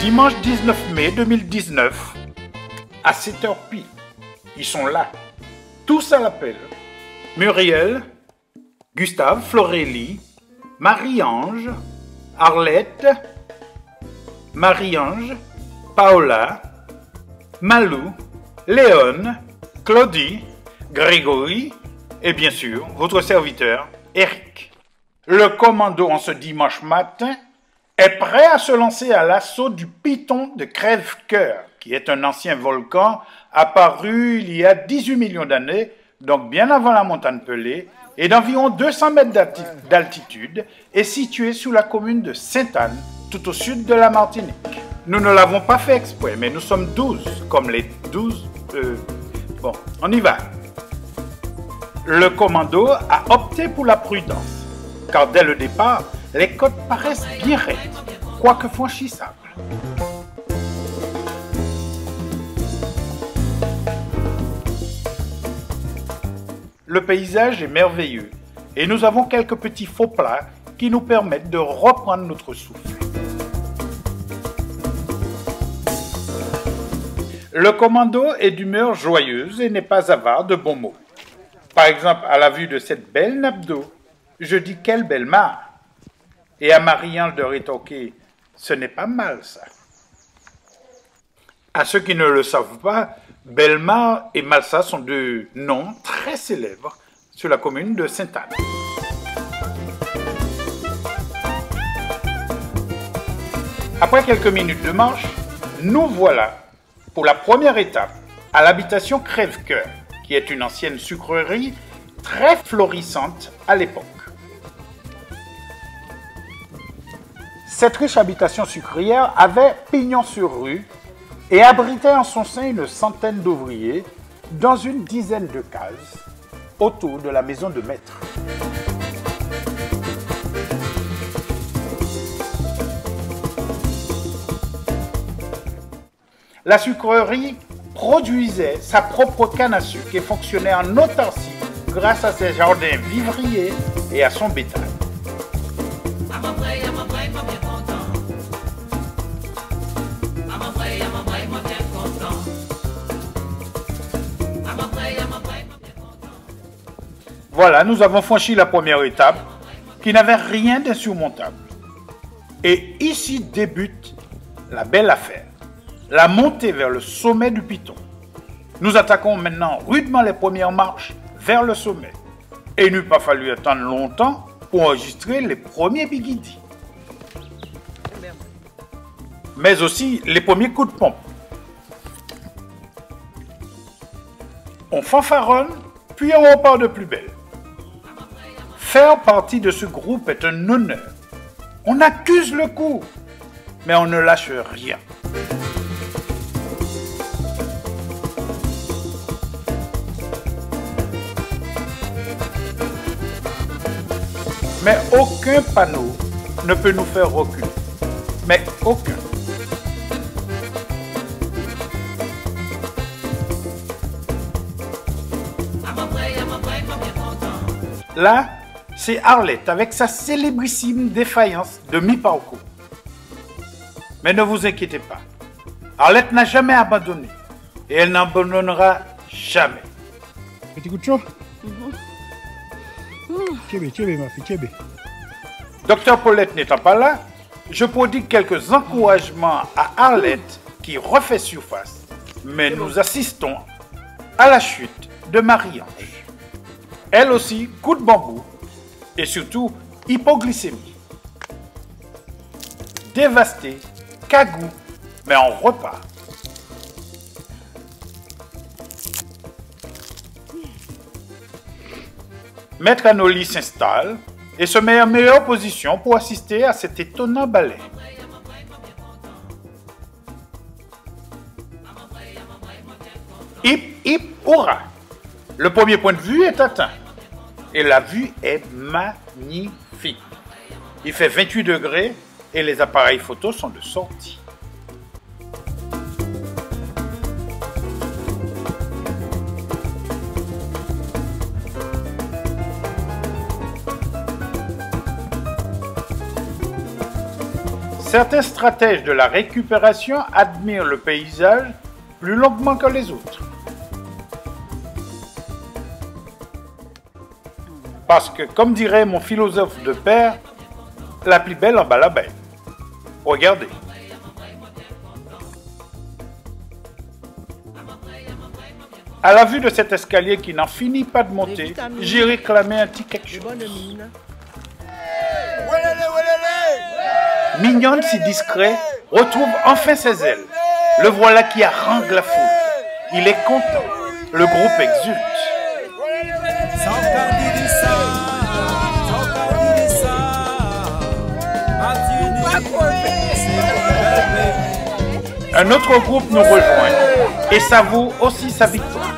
Dimanche 19 mai 2019, à 7h pile, ils sont là, tous à l'appel. Muriel, Gustave, Florélie, Marie-Ange, Arlette, Marie-Ange, Paola, Malou, Léon, Claudie, Grégory et bien sûr votre serviteur Eric. Le commando en ce dimanche matin est prêt à se lancer à l'assaut du piton de Crève-Cœur, qui est un ancien volcan apparu il y a 18 millions d'années, donc bien avant la montagne Pelée, et d'environ 200 mètres d'altitude, est situé sous la commune de Sainte-Anne, tout au sud de la Martinique. Nous ne l'avons pas fait exprès, mais nous sommes 12, comme les 12... Bon, on y va. Le commando a opté pour la prudence, car dès le départ, les côtes paraissent bien raides, quoique franchissables. Le paysage est merveilleux et nous avons quelques petits faux plats qui nous permettent de reprendre notre souffle. Le commando est d'humeur joyeuse et n'est pas avare de bons mots. Par exemple, à la vue de cette belle nappe d'eau, je dis « quelle belle mare !» Et à Marie-Ange de rétorquer « ce n'est pas mal ça ». À ceux qui ne le savent pas, Bellemare et Malsas sont deux noms très célèbres sur la commune de Sainte-Anne. Après quelques minutes de marche, nous voilà pour la première étape à l'habitation Crève-Cœur, qui est une ancienne sucrerie très florissante à l'époque. Cette riche habitation sucrière avait pignon sur rue et abritait en son sein une centaine d'ouvriers dans une dizaine de cases autour de la maison de maître. La sucrerie produisait sa propre canne à sucre et fonctionnait en autarcie grâce à ses jardins vivriers et à son bétail. Voilà, nous avons franchi la première étape qui n'avait rien d'insurmontable. Et ici débute la belle affaire, la montée vers le sommet du piton. Nous attaquons maintenant rudement les premières marches vers le sommet. Et il n'eût pas fallu attendre longtemps pour enregistrer les premiers biguidis. Mais aussi les premiers coups de pompe. On fanfaronne, puis on repart de plus belle. Faire partie de ce groupe est un honneur. On accuse le coup, mais on ne lâche rien. Mais aucun panneau ne peut nous faire reculer. Mais aucun. Là, c'est Arlette avec sa célébrissime défaillance de mi-parcours. Mais ne vous inquiétez pas, Arlette n'a jamais abandonné et elle n'abandonnera jamais. Petit coup de chaud. Tiens, ma fille, tiens. Docteur Paulette n'étant pas là, je prodigue quelques encouragements à Arlette qui refait surface. Mais nous assistons à la chute de Marie-Ange. Elle aussi, coup de bambou et surtout hypoglycémie. Dévastée, cagou, mais on repart. Maître Anoli s'installe et se met en meilleure position pour assister à cet étonnant ballet. Hip, hip, hurrah! Le premier point de vue est atteint. Et la vue est magnifique. Il fait 28 degrés et les appareils photos sont de sortie. Certains stratèges de la récupération admirent le paysage plus longuement que les autres. Parce que, comme dirait mon philosophe de père, la plus belle en bas la bête. Regardez. À la vue de cet escalier qui n'en finit pas de monter, j'ai réclamé un petit quelque chose. Mignonne, si discret, retrouve enfin ses ailes. Le voilà qui harangue la foule. Il est content. Le groupe exulte. Un autre groupe nous rejoint et savoure aussi sa victoire.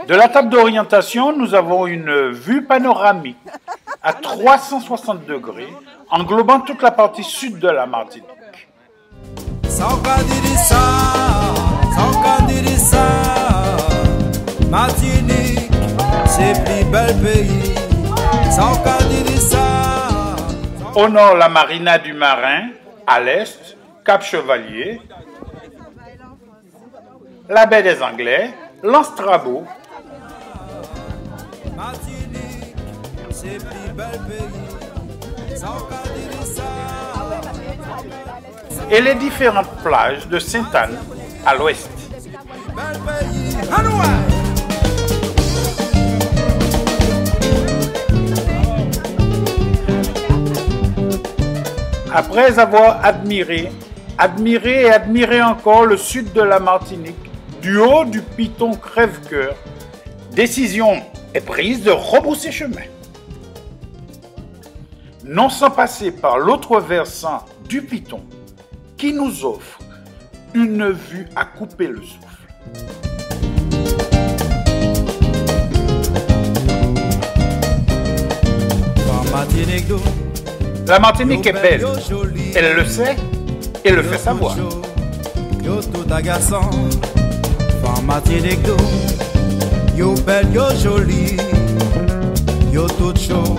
De la table d'orientation, nous avons une vue panoramique à 360 degrés, englobant toute la partie sud de la Martinique. Martinique, c'est plus bel pays. Au nord, la marina du Marin, à l'est, Cap Chevalier, la baie des Anglais, l'Anstrabo, et les différentes plages de Sainte-Anne à l'ouest. Après avoir admiré et admiré encore le sud de la Martinique, du haut du Piton Crève-Cœur, décision est prise de rebrousser chemin. Non sans passer par l'autre versant du Piton, qui nous offre une vue à couper le souffle. La Martinique est belle, elle le sait et le fait savoir. Yo tout agaçant, femme Martinique d'eau. Yo belle, yo jolie, yo tout chaud,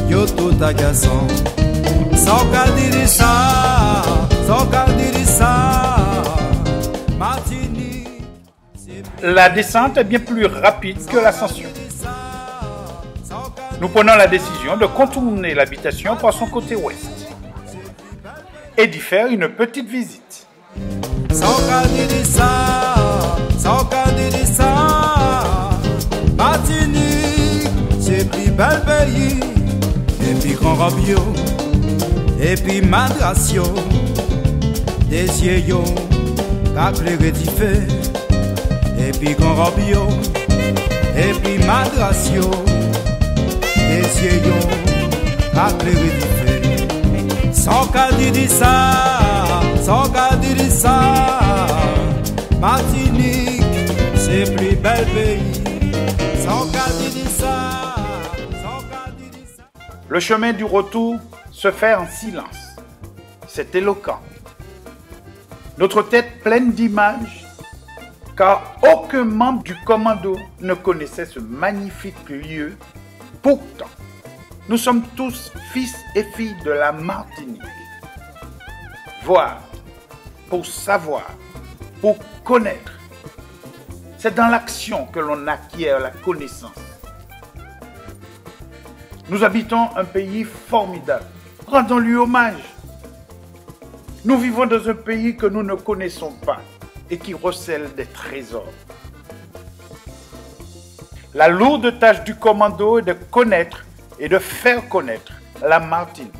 yo tout agaçant. Sans dire ça, Martinique. La descente est bien plus rapide que l'ascension. Nous prenons la décision de contourner l'habitation par son côté ouest et d'y faire une petite visite. Martinique, c'est plus bel pays. Et puis Grand Robio, et puis Madratio, des yeux qu'aclairé du feu. Et puis Grand Robio, et puis Madratio, des yeux qu'aclairé du feu. Sans qu'à dire ça, Martinique, c'est plus bel pays. Sans qu'à dire ça. Le chemin du retour se fait en silence. C'est éloquent. Notre tête pleine d'images, car aucun membre du commando ne connaissait ce magnifique lieu. Pourtant, nous sommes tous fils et filles de la Martinique. Voir, pour savoir, pour connaître. C'est dans l'action que l'on acquiert la connaissance. Nous habitons un pays formidable. Rendons-lui hommage. Nous vivons dans un pays que nous ne connaissons pas et qui recèle des trésors. La lourde tâche du commando est de connaître et de faire connaître la Martinique.